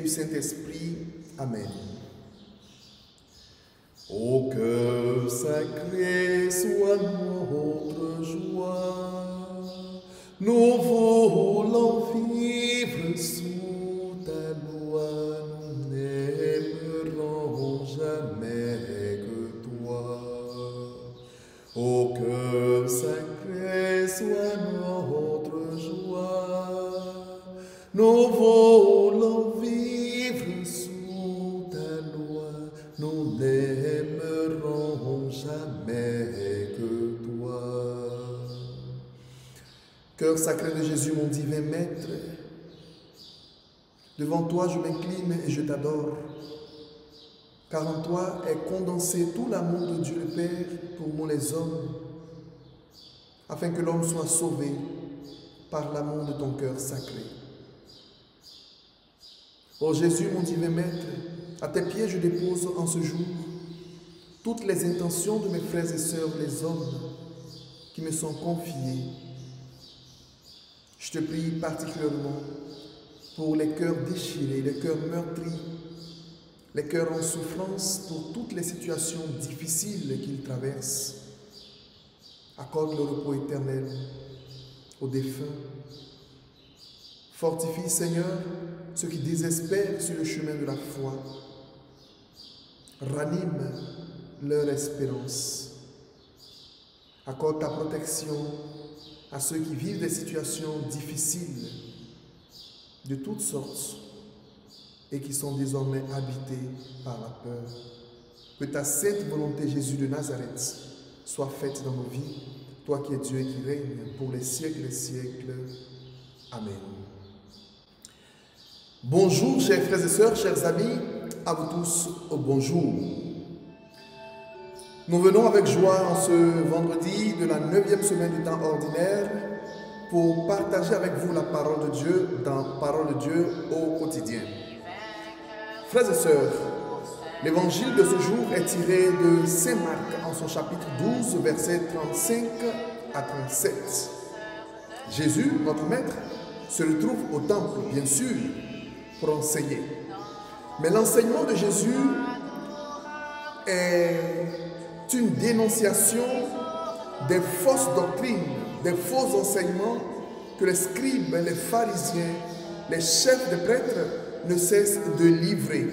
du Saint-Esprit. Amen. Ô cœur sacré, sois notre joie. Nous voulons vivre sous ta loi. Nous n'aimerons jamais que toi. Ô cœur sacré, sois notre joie. Nous voulons vivre sous ta loi. Nous n'aimerons jamais que toi. Cœur sacré de Jésus, mon divin Maître, devant toi je m'incline et je t'adore, car en toi est condensé tout l'amour de Dieu le Père pour nous les hommes, afin que l'homme soit sauvé par l'amour de ton cœur sacré. Ô Jésus, mon divin Maître, à tes pieds je dépose en ce jour toutes les intentions de mes frères et sœurs, les hommes, qui me sont confiés. Je te prie particulièrement pour les cœurs déchirés, les cœurs meurtris, les cœurs en souffrance pour toutes les situations difficiles qu'ils traversent. Accorde le repos éternel aux défunts. Fortifie, Seigneur, ceux qui désespèrent sur le chemin de la foi. Ranime leur espérance. Accorde ta protection à ceux qui vivent des situations difficiles de toutes sortes et qui sont désormais habités par la peur. Que ta sainte volonté, Jésus de Nazareth, soit faite dans nos vies, toi qui es Dieu et qui règne pour les siècles des siècles. Amen. Bonjour, chers frères et sœurs, chers amis, à vous tous, bonjour. Nous venons avec joie en ce vendredi de la 9e semaine du temps ordinaire pour partager avec vous la parole de Dieu dans Parole de Dieu au quotidien. Frères et sœurs, l'évangile de ce jour est tiré de Saint Marc en son chapitre 12, versets 35 à 37. Jésus, notre Maître, se retrouve au temple, bien sûr, pour enseigner. Mais l'enseignement de Jésus est une dénonciation des fausses doctrines, des faux enseignements que les scribes, les pharisiens, les chefs de prêtres ne cessent de livrer.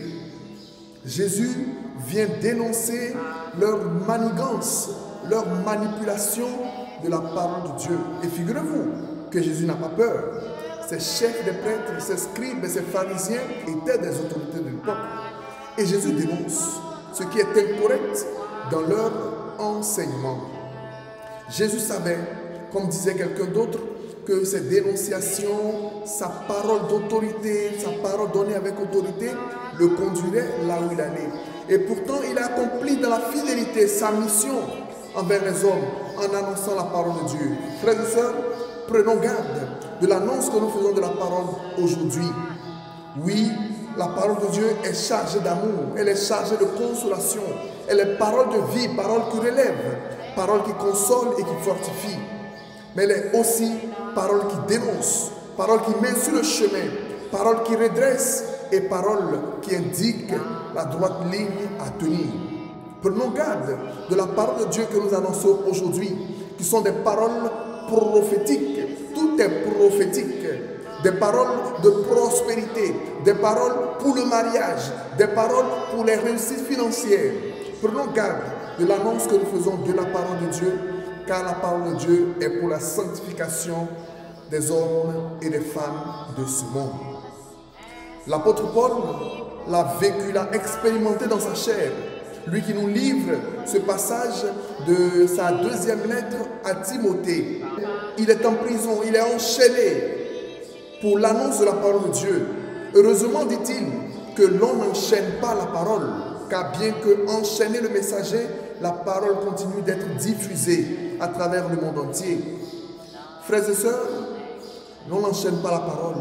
Jésus vient dénoncer leur manigance, leur manipulation de la parole de Dieu. Et figurez-vous que Jésus n'a pas peur. Ces chefs de prêtres, ces scribes et ces pharisiens étaient des autorités du peuple. Et Jésus dénonce ce qui est incorrect dans leur enseignement. Jésus savait, comme disait quelqu'un d'autre, que ces dénonciations, sa parole d'autorité, sa parole donnée avec autorité, le conduirait là où il allait. Et pourtant, il a accompli dans la fidélité sa mission envers les hommes en annonçant la parole de Dieu. Frères et sœurs, prenons garde de l'annonce que nous faisons de la parole aujourd'hui. Oui, la parole de Dieu est chargée d'amour, elle est chargée de consolation, elle est parole de vie, parole qui relève, parole qui console et qui fortifie. Mais elle est aussi parole qui dénonce, parole qui met sur le chemin, parole qui redresse et parole qui indique la droite ligne à tenir. Prenons garde de la parole de Dieu que nous annonçons aujourd'hui, qui sont des paroles prophétiques. Tout est prophétique. Des paroles de prospérité, des paroles pour le mariage, des paroles pour les réussites financières. Prenons garde de l'annonce que nous faisons de la parole de Dieu, car la parole de Dieu est pour la sanctification des hommes et des femmes de ce monde. L'apôtre Paul l'a vécu, l'a expérimenté dans sa chair. Lui qui nous livre ce passage de sa deuxième lettre à Timothée. Il est en prison, il est enchaîné pour l'annonce de la parole de Dieu. Heureusement, dit-il, que l'on n'enchaîne pas la parole, car bien que enchaîner le messager, la parole continue d'être diffusée à travers le monde entier. Frères et sœurs, l'on n'enchaîne pas la parole.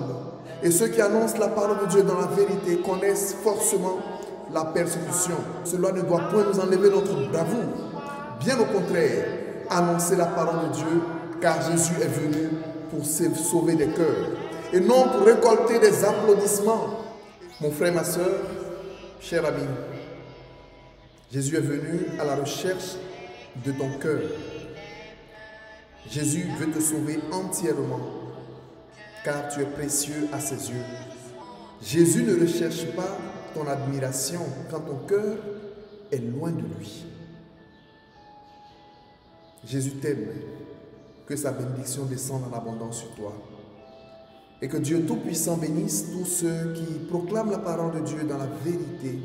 Et ceux qui annoncent la parole de Dieu dans la vérité connaissent forcément la persécution. Cela ne doit point nous enlever notre bravoure. Bien au contraire, annoncer la parole de Dieu, car Jésus est venu pour sauver des cœurs. Et non pour récolter des applaudissements. Mon frère, ma soeur, cher ami, Jésus est venu à la recherche de ton cœur. Jésus veut te sauver entièrement, car tu es précieux à ses yeux. Jésus ne recherche pas ton admiration quand ton cœur est loin de lui. Jésus t'aime, que sa bénédiction descende en abondance sur toi. Et que Dieu Tout-Puissant bénisse tous ceux qui proclament la parole de Dieu dans la vérité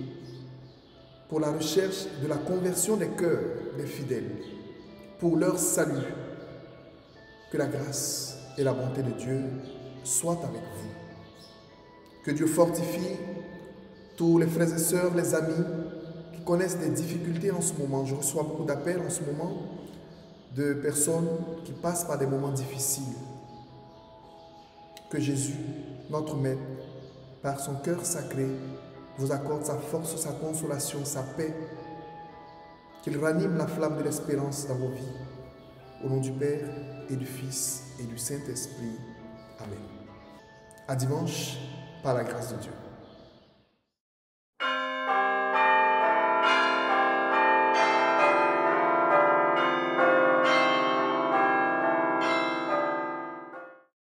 pour la recherche de la conversion des cœurs des fidèles, pour leur salut. Que la grâce et la bonté de Dieu soient avec vous. Que Dieu fortifie tous les frères et sœurs, les amis qui connaissent des difficultés en ce moment. Je reçois beaucoup d'appels en ce moment de personnes qui passent par des moments difficiles. Que Jésus, notre Maître, par son cœur sacré, vous accorde sa force, sa consolation, sa paix, qu'il ranime la flamme de l'espérance dans vos vies. Au nom du Père et du Fils et du Saint-Esprit. Amen. À dimanche, par la grâce de Dieu.